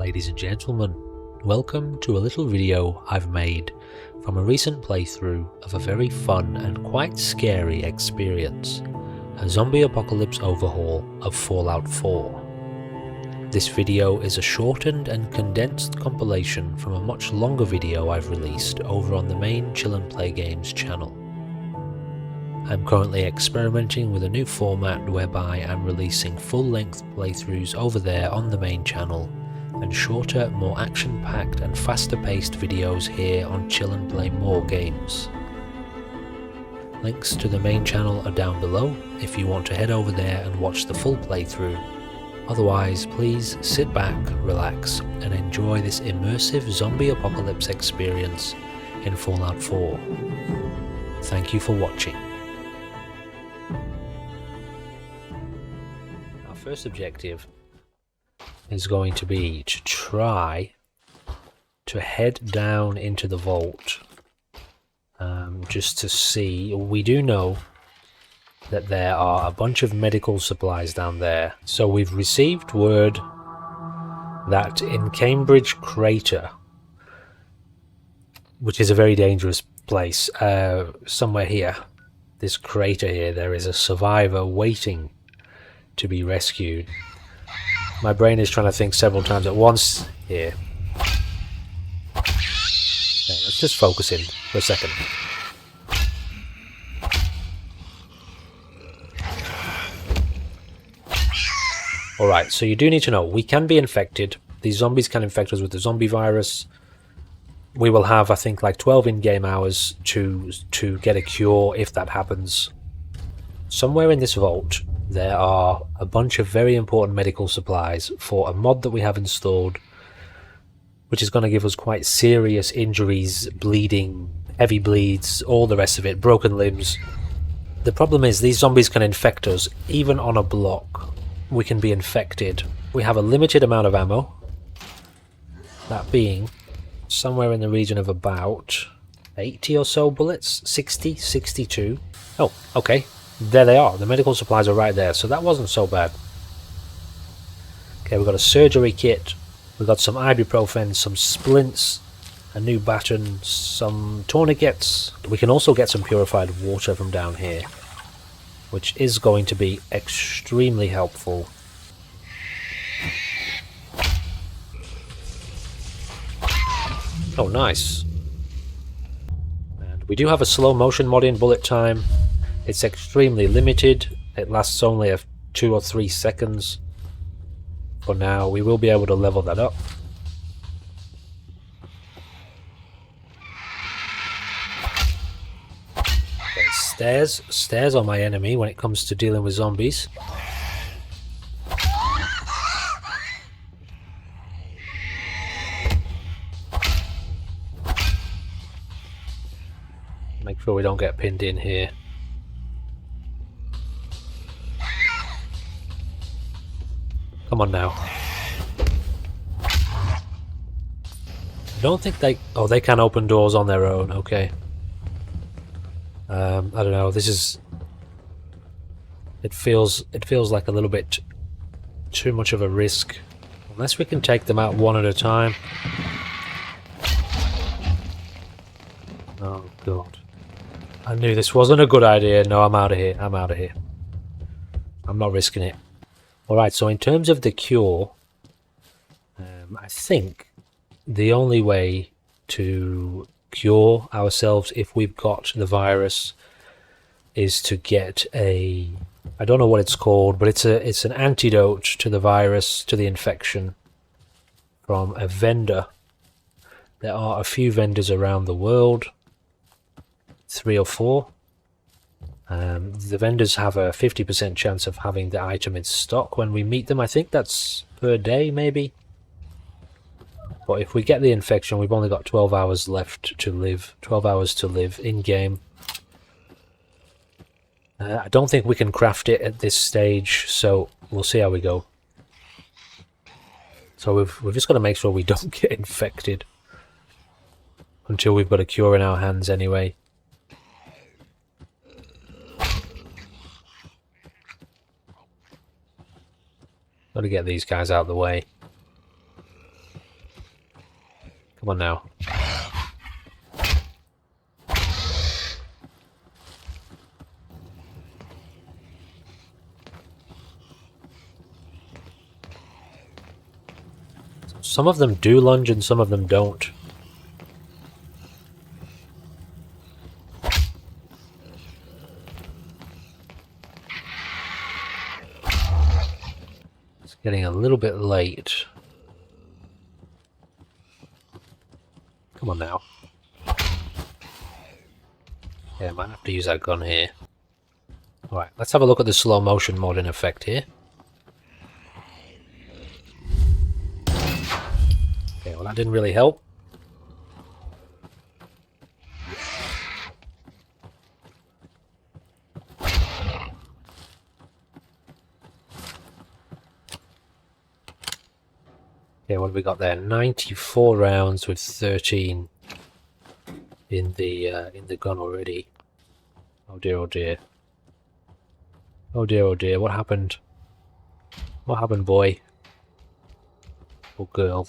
Ladies and gentlemen, welcome to a little video I've made from a recent playthrough of a very fun and quite scary experience, a zombie apocalypse overhaul of Fallout 4. This video is a shortened and condensed compilation from a much longer video I've released over on the main ChillNPlayGames channel. I'm currently experimenting with a new format whereby I'm releasing full-length playthroughs over there on the main channel, and shorter, more action-packed and faster-paced videos here on Chill and Play More Games. Links to the main channel are down below if you want to head over there and watch the full playthrough. Otherwise, please sit back, relax, and enjoy this immersive zombie apocalypse experience in Fallout 4. Thank you for watching. Our first objective is going to be to try to head down into the vault, just to see. We do know that there are a bunch of medical supplies down there, so we've received word that in Cambridge Crater, which is a very dangerous place, somewhere here, this crater here, there is a survivor waiting to be rescued. My brain is trying to think several times at once here. Okay, let's just focus in for a second. Alright, so you do need to know, we can be infected. These zombies can infect us with the zombie virus. We will have, I think, like 12 in-game hours to get a cure if that happens. Somewhere in this vault, there are a bunch of very important medical supplies for a mod that we have installed, which is going to give us quite serious injuries, bleeding, heavy bleeds, all the rest of it, broken limbs. The problem is these zombies can infect us even on a block. We can be infected. We have a limited amount of ammo, that being somewhere in the region of about 80 or so bullets, 60, 62. Oh, okay. There they are. The medical supplies are right there, so that wasn't so bad. Okay, we've got a surgery kit. We've got some ibuprofen, some splints, a new baton, some tourniquets. We can also get some purified water from down here, which is going to be extremely helpful. Oh, nice. And we do have a slow motion mod in bullet time. It's extremely limited. It lasts only 2 or 3 seconds. For now, we will be able to level that up. Okay, stairs are my enemy when it comes to dealing with zombies. Make sure we don't get pinned in here. Come on now. I don't think they... Oh, they can open doors on their own. Okay. I don't know. This is... It feels like a little bit too much of a risk. Unless we can take them out one at a time. Oh, God. I knew this wasn't a good idea. No, I'm out of here. I'm out of here. I'm not risking it. Alright, so in terms of the cure, I think the only way to cure ourselves if we've got the virus is to get a... I don't know what it's called, but it's an antidote to the virus, to the infection, from a vendor. There are a few vendors around the world, 3 or 4. The vendors have a 50% chance of having the item in stock when we meet them. I think that's per day, maybe. But if we get the infection, we've only got 12 hours left to live. 12 hours to live in-game. I don't think we can craft it at this stage, so we'll see how we go. So we've just got to make sure we don't get infected. Until we've got a cure in our hands anyway. Got to get these guys out of the way. Come on now. Some of them do lunge and some of them don't. It's getting a little bit late. Come on now. Yeah, I might have to use that gun here. Alright, let's have a look at the slow motion mod in effect here. Okay, well that didn't really help. Okay, what have we got there? 94 rounds with 13 in the gun already. Oh dear, oh dear. Oh dear, oh dear, what happened? What happened, boy? Or girl?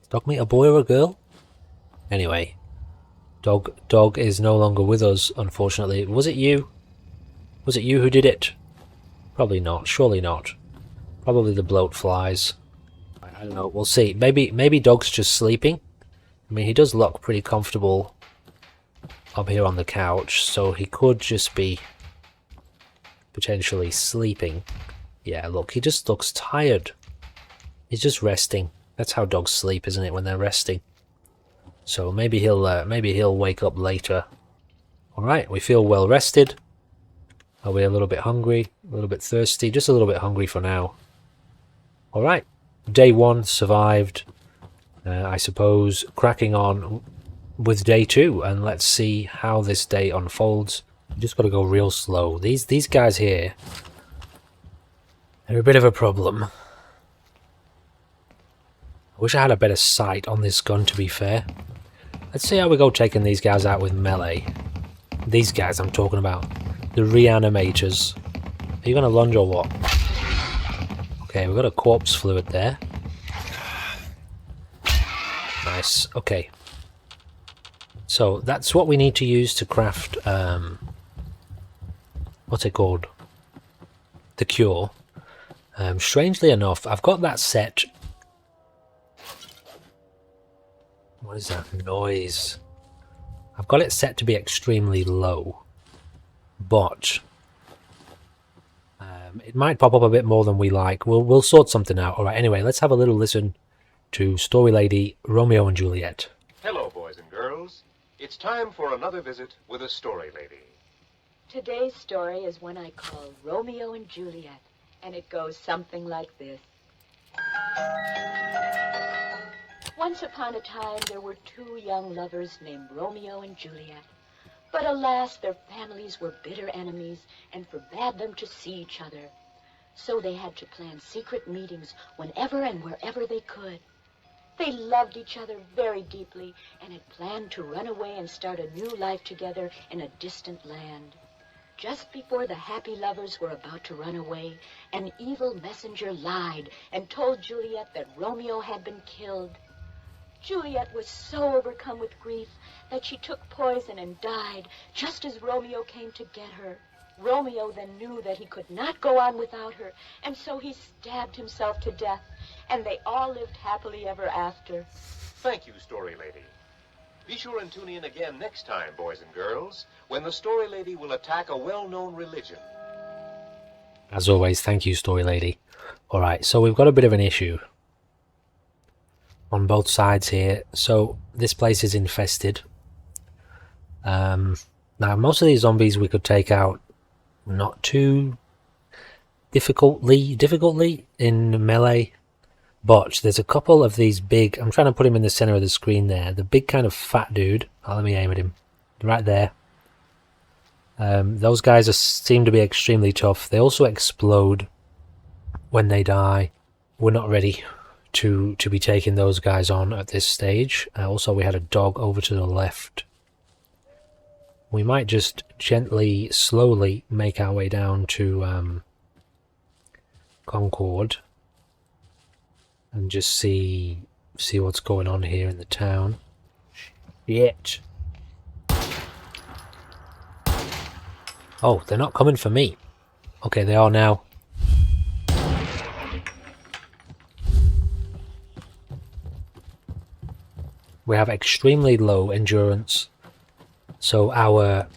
Is dog meat a boy or a girl? Anyway. Dog is no longer with us, unfortunately. Was it you? Was it you who did it? Probably not, surely not. Probably the bloat flies. I don't know, we'll see. Maybe dog's just sleeping. I mean, he does look pretty comfortable up here on the couch, so he could just be potentially sleeping. Yeah, look, he just looks tired. He's just resting. That's how dogs sleep, isn't it, when they're resting? So maybe he'll wake up later. All right, we feel well rested. Are we a little bit hungry? A little bit thirsty? Just a little bit hungry for now. All right, day 1 survived. I suppose cracking on with day 2, and let's see how this day unfolds. Just got to go real slow. These guys here, they're a bit of a problem. I wish I had a better sight on this gun, to be fair. Let's see how we go taking these guys out with melee. These guys I'm talking about. The reanimators. Are you going to lunge or what? Okay, we've got a corpse fluid there. Nice, okay. So that's what we need to use to craft, what's it called? The cure. Strangely enough, I've got that set. What is that noise? I've got it set to be extremely low, but it might pop up a bit more than we like. We'll sort something out. All right. Anyway, let's have a little listen to Story Lady Romeo and Juliet. Hello, boys and girls. It's time for another visit with a Story Lady. Today's story is one I call Romeo and Juliet, and it goes something like this. Once upon a time, there were 2 young lovers named Romeo and Juliet. But alas, their families were bitter enemies and forbade them to see each other. So they had to plan secret meetings whenever and wherever they could. They loved each other very deeply and had planned to run away and start a new life together in a distant land. Just before the happy lovers were about to run away, an evil messenger lied and told Juliet that Romeo had been killed. Juliet was so overcome with grief that she took poison and died just as Romeo came to get her. Romeo then knew that he could not go on without her, and so he stabbed himself to death, and they all lived happily ever after. Thank you, Story Lady. Be sure and tune in again next time, boys and girls, when the Story Lady will attack a well-known religion. As always, thank you, Story Lady. Alright, so we've got a bit of an issue on both sides here. So this place is infested. Now most of these zombies we could take out not too difficultly in melee, but there's a couple of these big, I'm trying to put him in the center of the screen there, the big kind of fat dude. Oh, let me aim at him right there. Those guys seem to be extremely tough. They also explode when they die. We're not ready to be taking those guys on at this stage. Also, we had a dog over to the left. We might just gently, slowly make our way down to Concord and just see See what's going on here in the town. Shit. Oh, they're not coming for me. Okay, they are now. We have extremely low endurance, so our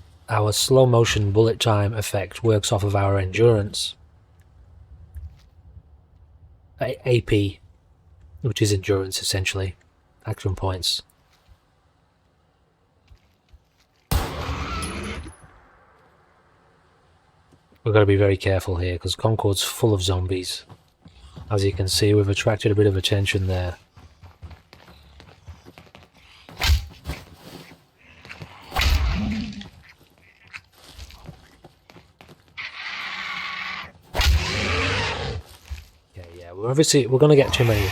slow motion bullet time effect works off of our endurance. AP, which is endurance essentially, action points. We've got to be very careful here because Concord's full of zombies. As you can see, we've attracted a bit of attention there. Obviously, we're going to get too many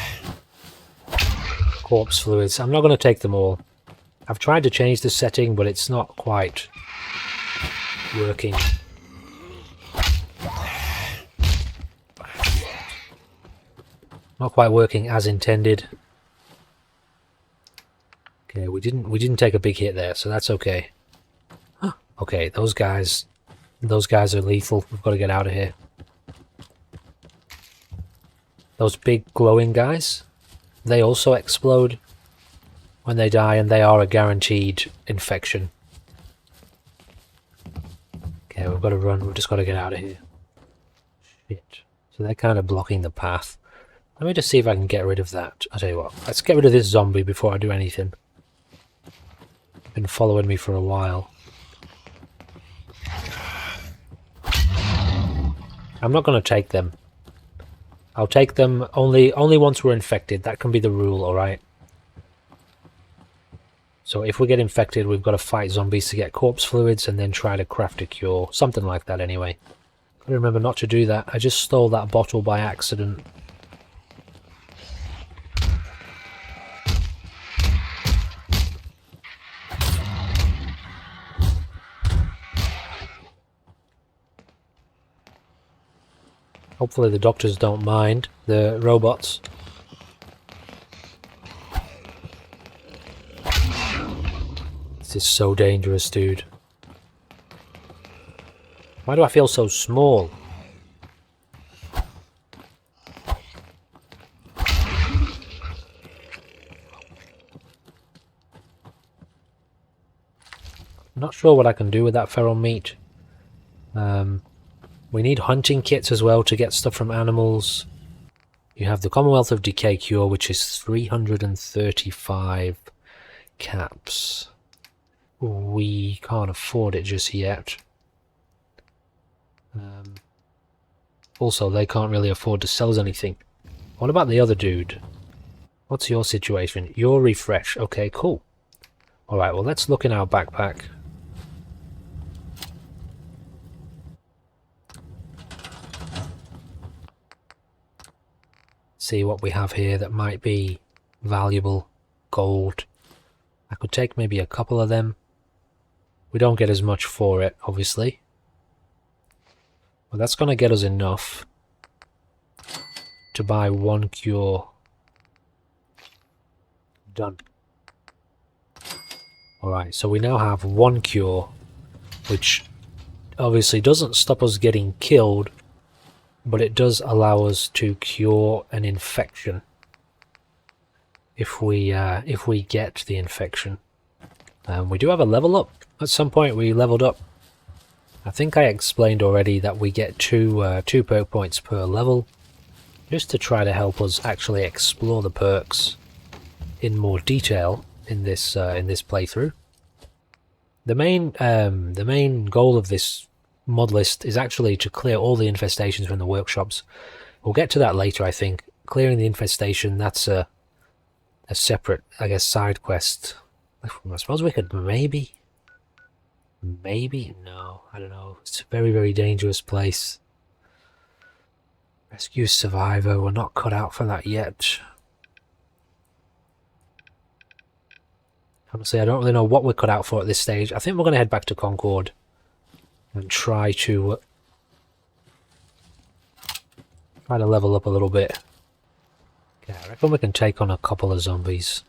corpse fluids. I'm not going to take them all. I've tried to change the setting, but it's not quite working. Not quite working as intended. Okay, we didn't take a big hit there, so that's okay. Okay, those guys are lethal. We've got to get out of here. Those big glowing guys, they also explode when they die, and they are a guaranteed infection. Okay, we've got to run. We've just got to get out of here. Shit. So they're kind of blocking the path. Let me just see if I can get rid of that. I'll tell you what. Let's get rid of this zombie before I do anything. Been following me for a while. I'm not going to take them. I'll take them only once we're infected. That can be the rule, alright? So if we get infected, we've got to fight zombies to get corpse fluids and then try to craft a cure. Something like that anyway. Gotta remember not to do that. I just stole that bottle by accident. Hopefully the doctors don't mind, the robots. This is so dangerous, dude. Why do I feel so small? I'm not sure what I can do with that feral meat. We need hunting kits as well to get stuff from animals. You have the Commonwealth of Decay Cure, which is 335 caps. We can't afford it just yet. Also, they can't really afford to sell us anything. What about the other dude? What's your situation? Your refresh. Okay, cool. Alright, well, let's look in our backpack. See what we have here that might be valuable. Gold. I could take maybe a couple of them. We don't get as much for it, obviously. But that's going to get us enough to buy one cure. Done. Alright, so we now have one cure, which obviously doesn't stop us getting killed, but it does allow us to cure an infection if we get the infection. We do have a level up. At some point we leveled up. I think I explained already that we get two perk points per level, just to try to help us actually explore the perks in more detail in this playthrough. The main goal of this mod list is actually to clear all the infestations from the workshops. We'll get to that later, I think. Clearing the infestation, that's a separate, I guess, side quest. I suppose we could maybe, no, I don't know. It's a very, very dangerous place. Rescue survivor, we're not cut out for that yet. Honestly, I don't really know what we're cut out for at this stage. I think we're going to head back to Concord and try to level up a little bit. Okay, Yeah, I reckon we can take on a couple of zombies.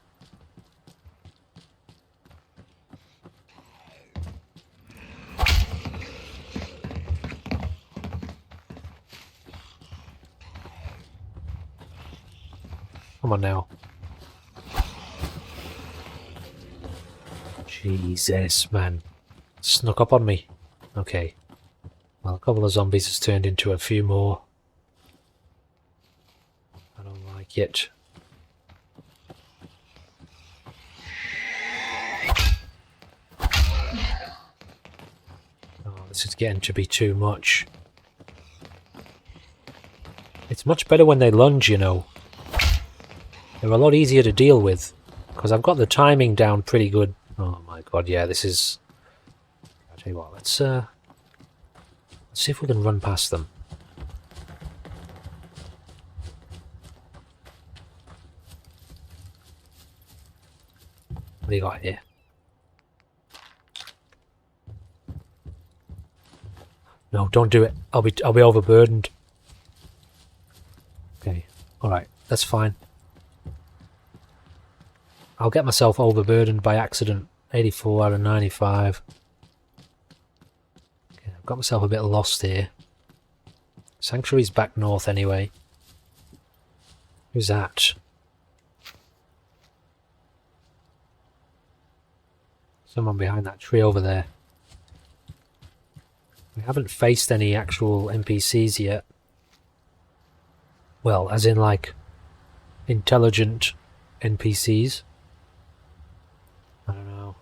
Come on now. Jesus, man. Snuck up on me. Okay. Well, a couple of zombies has turned into a few more. I don't like it. Oh, this is getting to be too much. It's much better when they lunge, you know. They're a lot easier to deal with. Because I've got the timing down pretty good. Oh my god, yeah, this is... I'll tell you what, let's see if we can run past them. What do you got here? No, don't do it. I'll be overburdened. Okay, alright, that's fine. I'll get myself overburdened by accident. 84 out of 95. Okay, I've got myself a bit lost here. Sanctuary's back north anyway. Who's that? Someone behind that tree over there. We haven't faced any actual NPCs yet. Well, as in like intelligent NPCs. I don't know.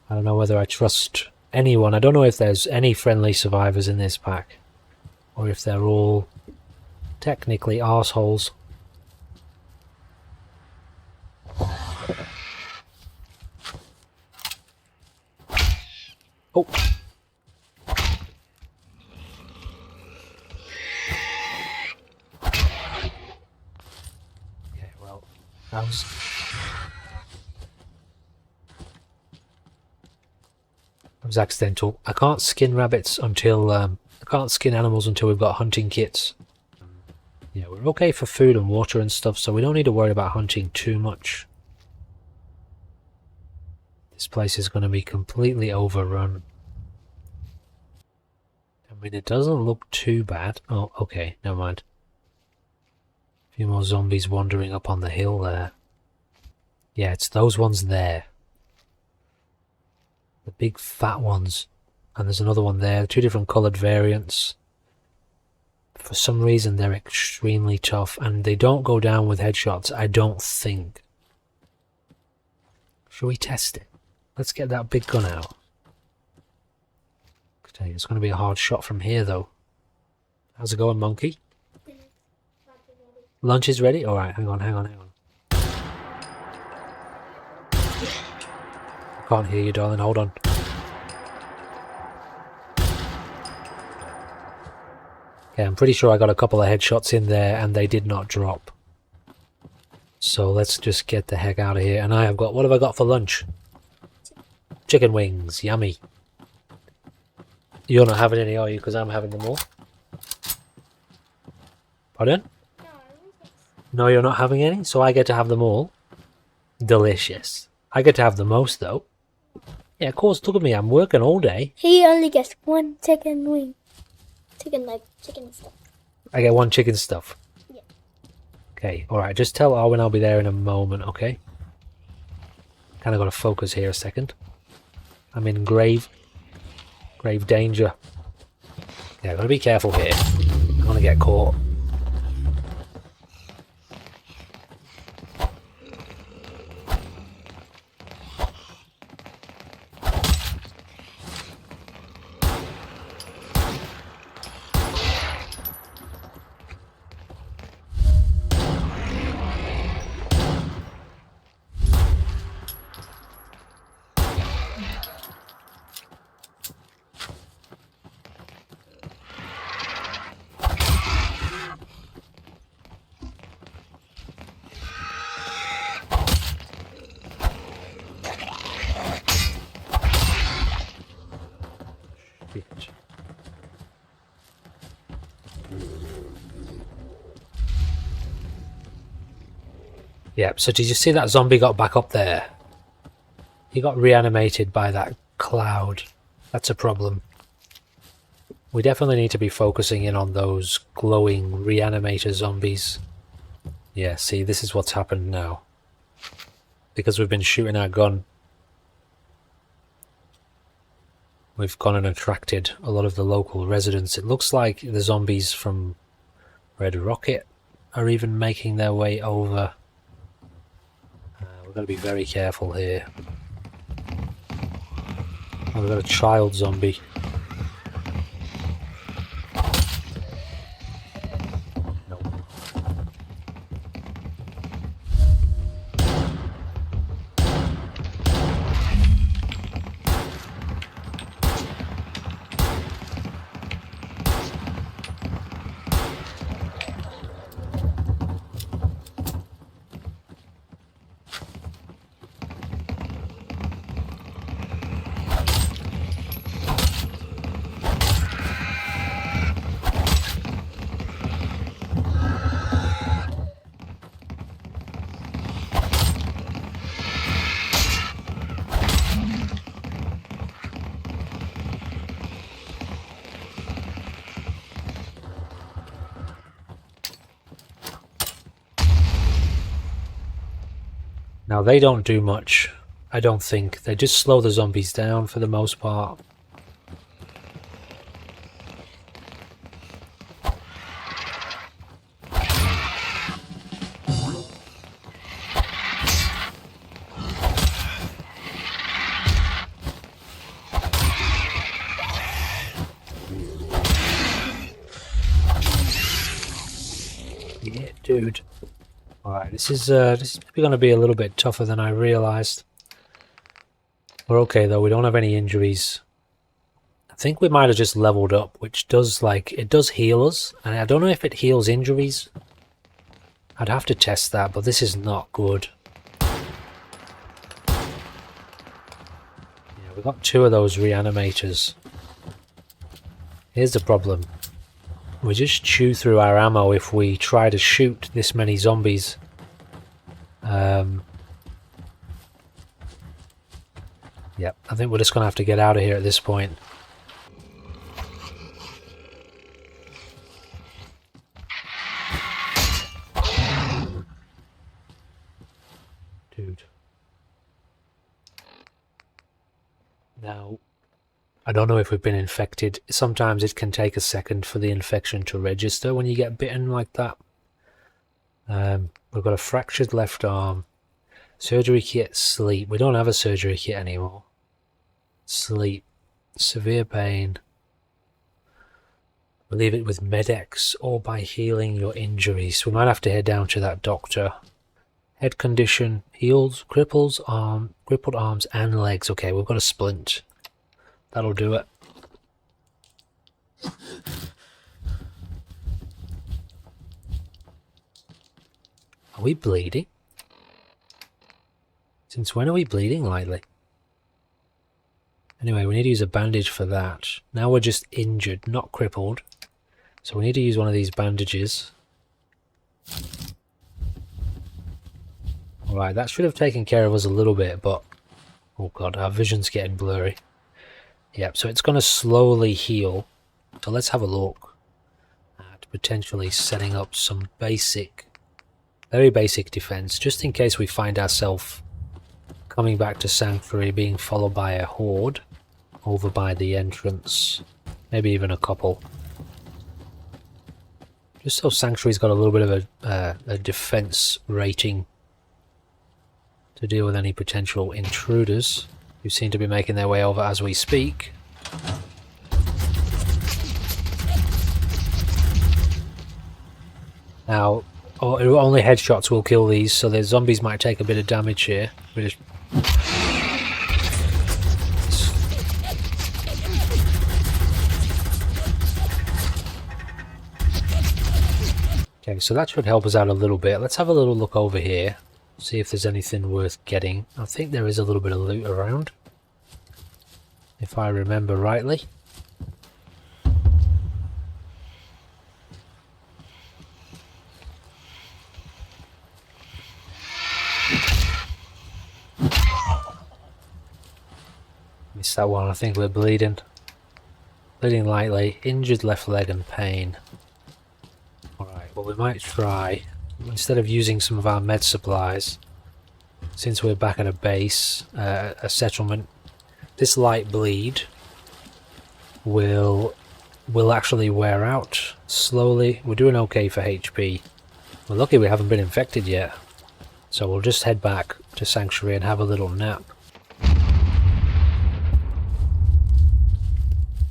I don't know whether I trust anyone. I don't know if there's any friendly survivors in this pack. Or if they're all technically arseholes. Oh! Okay, well, that was accidental. I can't skin rabbits until I can't skin animals until we've got hunting kits. Yeah, we're okay for food and water and stuff, so we don't need to worry about hunting too much. This place is going to be completely overrun. I mean, it doesn't look too bad. Oh, okay, never mind. A few more zombies wandering up on the hill there. Yeah, it's those ones there. The big fat ones. And there's another one there. Two different coloured variants. For some reason, they're extremely tough. And they don't go down with headshots, I don't think. Shall we test it? Let's get that big gun out. Okay, it's going to be a hard shot from here, though. How's it going, monkey? Lunch is ready? Alright, hang on. I can't hear you, darling. Hold on. Okay, I'm pretty sure I got a couple of headshots in there and they did not drop. So let's just get the heck out of here. And I have got... What have I got for lunch? Chicken wings. Yummy. You're not having any, are you? Because I'm having them all. Pardon? No, you're not having any? So I get to have them all? Delicious. I get to have the most, though. Yeah, of course, look at me. I'm working all day. He only gets one chicken wing. Chicken stuff. I get one chicken stuff. Yeah. Okay, alright. Just tell Arwen I'll be there in a moment, okay? Kind of got to focus here a second. I'm in grave danger. Yeah, I've got to be careful here. I'm going to get caught. Yep, so did you see that zombie got back up there? He got reanimated by that cloud. That's a problem. We definitely need to be focusing in on those glowing reanimator zombies. Yeah, see, this is what's happened now. Because we've been shooting our gun, we've gone and attracted a lot of the local residents. It looks like the zombies from Red Rocket are even making their way over. We've got to be very careful here. Oh, we've got a child zombie. No. Now they don't do much, I don't think. They just slow the zombies down for the most part. Yeah, dude. Alright, this is going to be a little bit tougher than I realised. We're okay though, we don't have any injuries. I think we might have just leveled up, which does, like, it does heal us. And I don't know if it heals injuries. I'd have to test that, but this is not good. Yeah, we've got 2 of those reanimators. Here's the problem. We just chew through our ammo if we try to shoot this many zombies. Yep, I think we're just going to have to get out of here at this point. Dude. Now, I don't know if we've been infected. Sometimes it can take a second for the infection to register when you get bitten like that. We've got a fractured left arm. Surgery kit, sleep. We don't have a surgery kit anymore. Sleep. Severe pain. Relieve it with Med-X or by healing your injuries. We might have to head down to that doctor. Head condition. Heals, crippled arms and legs. Okay, we've got a splint. That'll do it. Are we bleeding? Since when are we bleeding lightly? Anyway, we need to use a bandage for that. Now we're just injured, not crippled. So we need to use one of these bandages. Alright, that should have taken care of us a little bit, but... oh god, our vision's getting blurry. Yep, so it's going to slowly heal. So let's have a look at potentially setting up some basic, very basic defense, just in case we find ourselves coming back to Sanctuary, being followed by a horde over by the entrance, maybe even a couple. Just so Sanctuary's got a little bit of a defense rating to deal with any potential intruders who seem to be making their way over as we speak. Now, only headshots will kill these, so the zombies might take a bit of damage here. We just... okay, so that should help us out a little bit. Let's have a little look over here. See if there's anything worth getting. I think there is a little bit of loot around, if I remember rightly. missed that one. I think we're bleeding. Bleeding lightly. Injured left leg and pain. Alright, well we might try, instead of using some of our med supplies, since we're back at a base, a settlement, this light bleed will actually wear out slowly. We're doing okay for HP. We're lucky we haven't been infected yet. So we'll just head back to Sanctuary and have a little nap.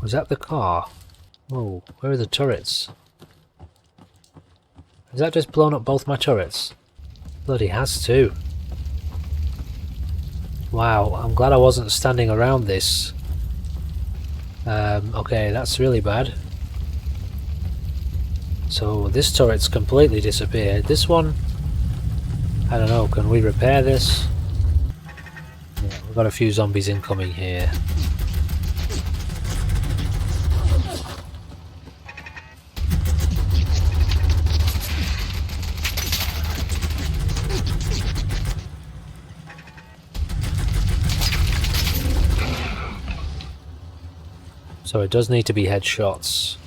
Was that the car? Whoa, where are the turrets? Has that just blown up both my turrets? Bloody has too. Wow, I'm glad I wasn't standing around this. Okay, that's really bad. So this turret's completely disappeared. This one, I don't know, can we repair this? Yeah, we've got a few zombies incoming here. So it does need to be headshots.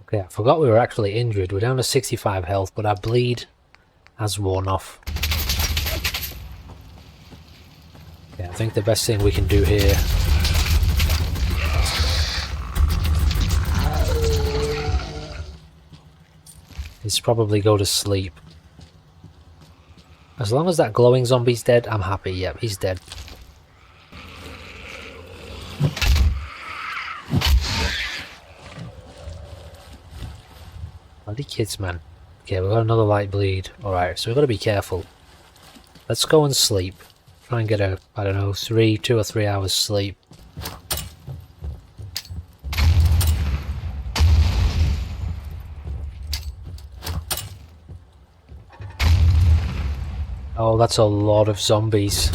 Okay, I forgot we were actually injured. We're down to 65 health, but our bleed has worn off. Yeah, I think the best thing we can do here is probably go to sleep. As long as that glowing zombie's dead, I'm happy. Yep, he's dead. Bloody kids, man. Okay, we've got another light bleed. Alright, so we've got to be careful. Let's go and sleep. Try and get a, I don't know, 2 or 3 hours sleep. Oh, that's a lot of zombies.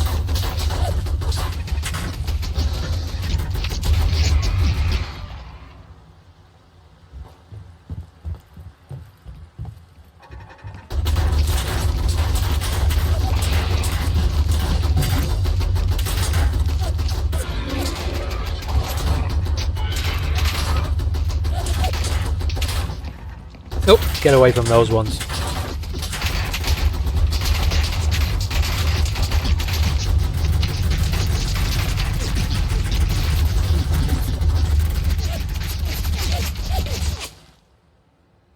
Nope, get away from those ones.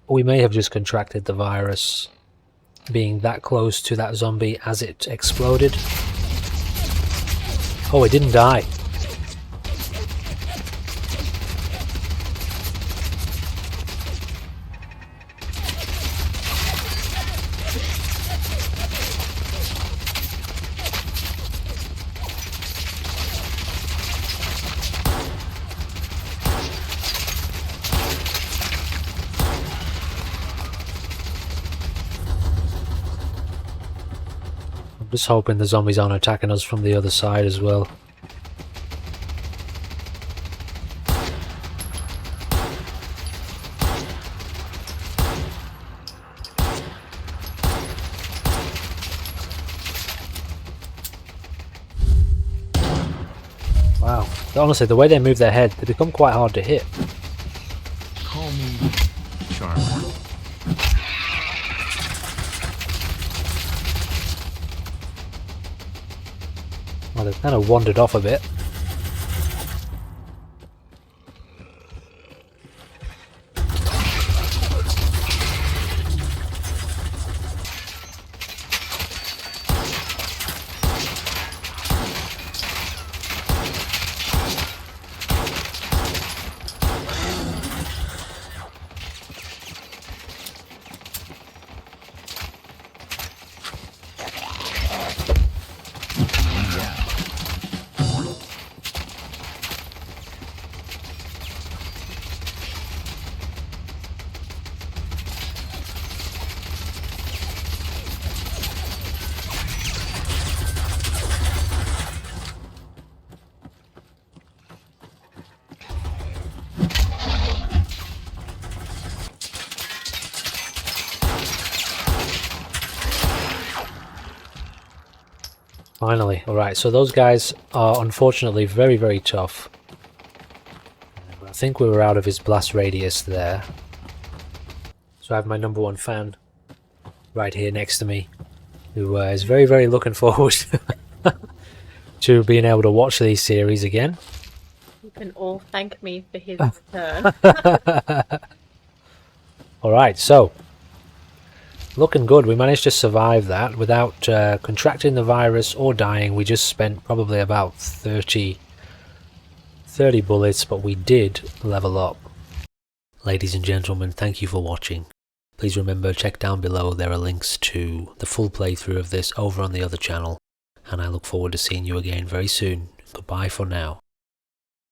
We may have just contracted the virus, being that close to that zombie as it exploded. Oh, it didn't die. Just hoping the zombies aren't attacking us from the other side as well. Wow. Honestly, the way they move their head, they become quite hard to hit. Call me Charmer. Well, they've kind of wandered off a bit. Finally. Alright, so those guys are unfortunately very, very tough. I think we were out of his blast radius there. So I have my number one fan right here next to me, who is very, very looking forward to being able to watch these series again. You can all thank me for his return. Alright, so looking good. We managed to survive that without contracting the virus or dying. We just spent probably about 30 bullets, but we did level up. Ladies and gentlemen, thank you for watching. Please remember, check down below, there are links to the full playthrough of this over on the other channel, and I look forward to seeing you again very soon. Goodbye for now.